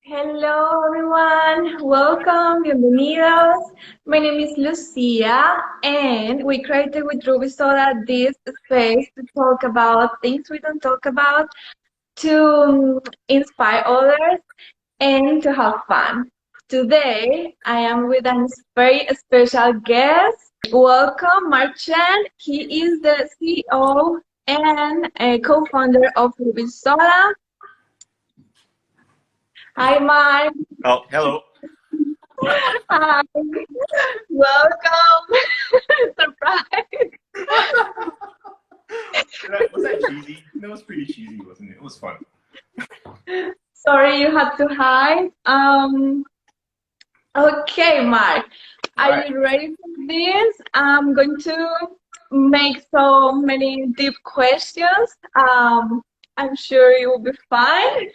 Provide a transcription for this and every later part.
Hello everyone, welcome, bienvenidos. My name is Lucia and we created with Ruby Soda this space to talk about things we don't talk about, to inspire others and to have fun. Today I am with a very special guest. Welcome, Chen. He is the CEO and co-founder of Ruby Soda. Hi, Mark. Oh, hello. Hi, welcome. Surprise. Was that cheesy? That was pretty cheesy, wasn't it? It was fun. Sorry you had to hide. Okay, Mark, All are right. you ready for this? I'm going to make so many deep questions. I'm sure you will be fine.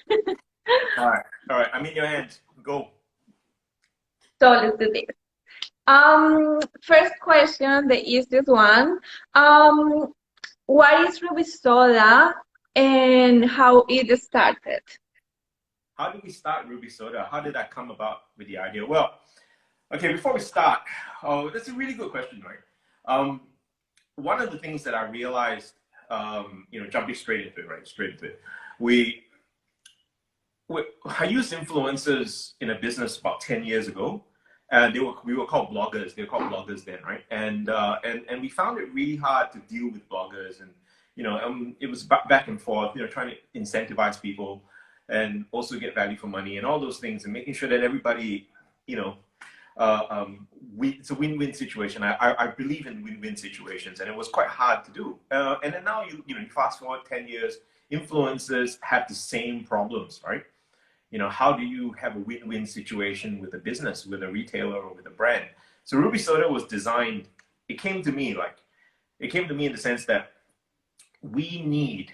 All right. All right. I'm in your hands. Go. So let's do this. First question, the easiest one. Um, what is Ruby Soda and how it started? How did we start Ruby Soda? How did that come about with the idea? Well, okay, before we start, that's a really good question, right? One of the things that I realized, jumping straight into it, right? Straight into it. I used influencers in a business about 10 years ago, and we were called bloggers. They were called bloggers then, right? And we found it really hard to deal with bloggers, and it was back and forth, trying to incentivize people and also get value for money and all those things, and making sure that everybody, you know, it's a win-win situation. I believe in win-win situations, and it was quite hard to do. And then now you fast forward 10 years, influencers have the same problems, right? How do you have a win-win situation with a business, with a retailer, or with a brand? So Ruby Soda was designed, it came to me in the sense that we need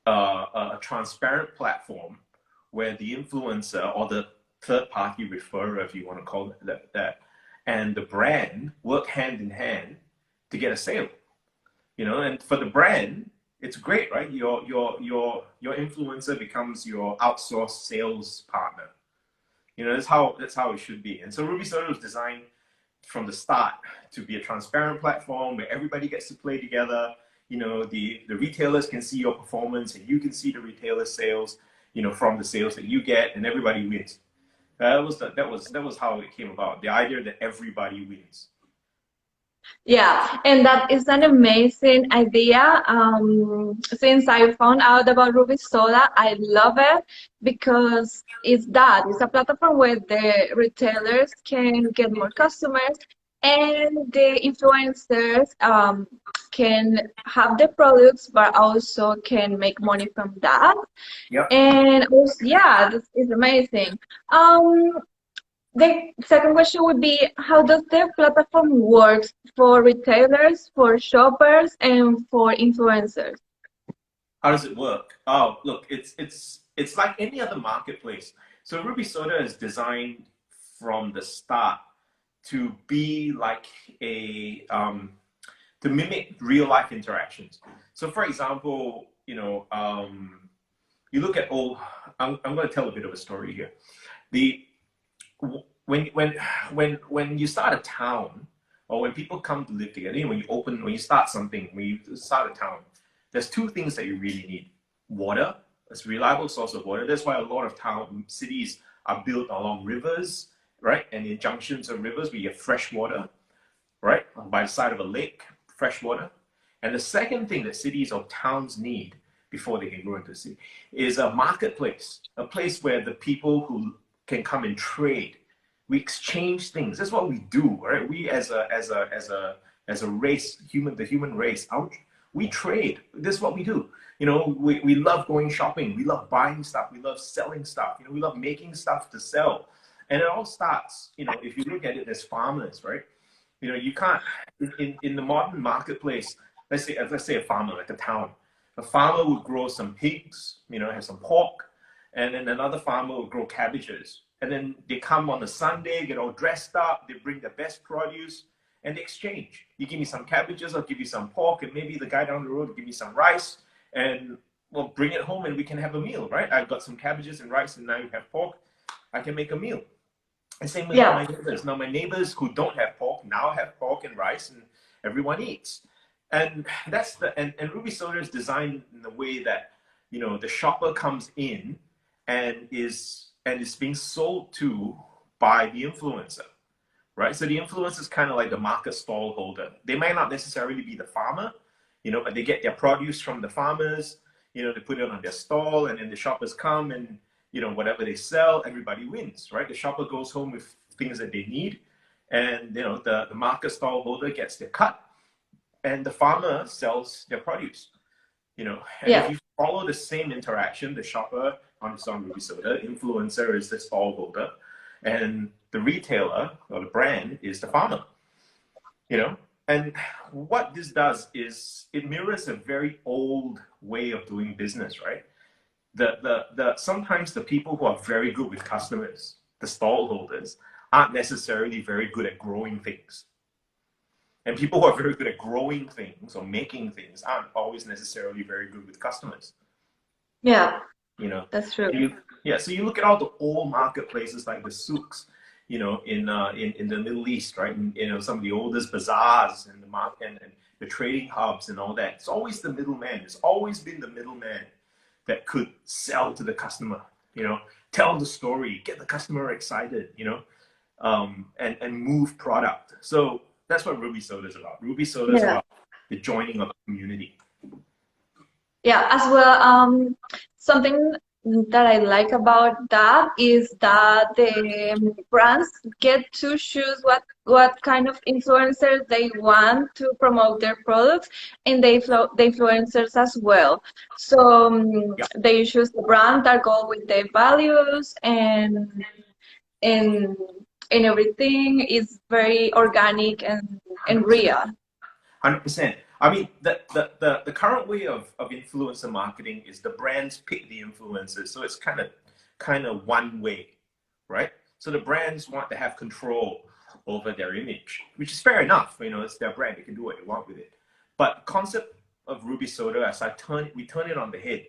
a transparent platform where the influencer or the third-party referrer, if you want to call it that, and the brand work hand in hand to get a sale. And for the brand, it's great, right? Your influencer becomes your outsourced sales partner. That's how it should be. And so Ruby Soda was designed from the start to be a transparent platform where everybody gets to play together. The retailers can see your performance, and you can see the retailer sales, from the sales that you get, and everybody wins. That was how it came about. The idea that everybody wins. Yeah, and that is an amazing idea. Since I found out about Ruby Soda, I love it because it's a platform where the retailers can get more customers and the influencers can have the products but also can make money from that. Yep. And also, yeah, this is amazing. The second question would be, how does the platform work for retailers, for shoppers, and for influencers? How does it work? Oh, look, it's like any other marketplace. So Ruby Soda is designed from the start to be like to mimic real life interactions. So, for example, you look at I'm going to tell a bit of a story here. The when you start a town, or when people come to live together, when you start something, when you start a town, there's two things that you really need: water, a reliable source of water. That's why a lot of cities are built along rivers, right, and in junctions of rivers we get fresh water, right, by the side of a lake, fresh water. And the second thing that cities or towns need before they can grow into a city is a marketplace, a place where the people who can come and trade. We exchange things. That's what we do, right? We as a race, the human race, we trade. This is what we do. We love going shopping. We love buying stuff. We love selling stuff. We love making stuff to sell. And it all starts, if you look at it as farmers, right? You can't in the modern marketplace. Let's say a farmer, like a town. A farmer would grow some pigs, have some pork, and then another farmer would grow cabbages. And then they come on a Sunday, get all dressed up, they bring the best produce, and they exchange. You give me some cabbages, I'll give you some pork, and maybe the guy down the road will give me some rice, and we'll bring it home and we can have a meal, right? I've got some cabbages and rice, and now you have pork. I can make a meal. And same with my Yeah. neighbors. Now, my neighbors who don't have pork now have pork and rice, and everyone eats. And that's and Ruby Soda is designed in the way that, you know, the shopper comes in and is being sold to by the influencer, right? So the influencer is kind of like the market stall holder. They might not necessarily be the farmer, you know, but they get their produce from the farmers, you know, they put it on their stall, and then the shoppers come and, you know, whatever they sell, everybody wins, right? The shopper goes home with things that they need, and, you know, the market stall holder gets their cut, and the farmer sells their produce, you know. And if Yeah. you follow the same interaction, the shopper on Ruby Soda, influencer is the stall holder, and the retailer or the brand is the farmer, you know. And what this does is it mirrors a very old way of doing business, right? The sometimes the people who are very good with customers, the stall holders, aren't necessarily very good at growing things. And people who are very good at growing things or making things aren't always necessarily very good with customers. Yeah. You know, That's true. so you look at all the old marketplaces like the souks, you know, in the Middle East, right? And, you know, some of the oldest bazaars and and the trading hubs and all that. It's always the middleman. It's always been the middleman that could sell to the customer, you know, tell the story, get the customer excited, you know, and move product. So that's what Ruby Soda is about. Ruby Soda is Yeah. about the joining of a community. Yeah, as well, something that I like about that is that the brands get to choose what kind of influencers they want to promote their products, and the influencers as well. So Yeah, they choose the brand that go with their values, and and everything is very organic and 100%. real. 100%. I mean, the current way of influencer marketing is the brands pick the influencers. So it's kind of one way, right? So the brands want to have control over their image, which is fair enough. You know, it's their brand; they can do what they want with it. But the concept of Ruby Soda, as we turn it on the head,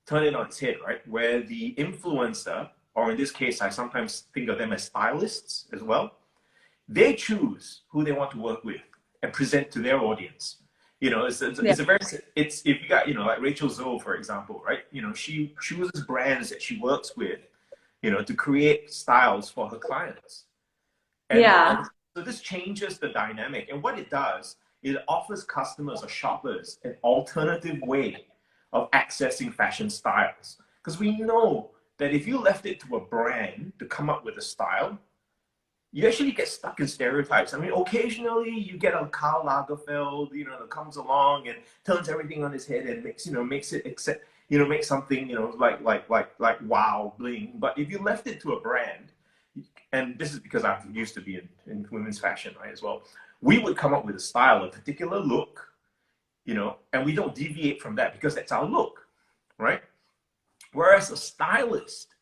turn it on its head, right? Where the influencer, or in this case, I sometimes think of them as stylists as well, they choose who they want to work with and present to their audience. You know, Yeah. it's if you got, you know, like Rachel Zoe, for example, right? You know, she chooses brands that she works with, you know, to create styles for her clients. And Yeah. so this changes the dynamic. And what it does, it offers customers or shoppers an alternative way of accessing fashion styles. Because we know that if you left it to a brand to come up with a style, you actually get stuck in stereotypes. I mean, occasionally you get a Karl Lagerfeld, you know, that comes along and turns everything on his head and makes it accept, you know, makes something, you know, like wow bling. But if you left it to a brand, and this is because I used to be in women's fashion, right, as well, we would come up with a style, a particular look, you know, and we don't deviate from that because that's our look, right? Whereas a stylist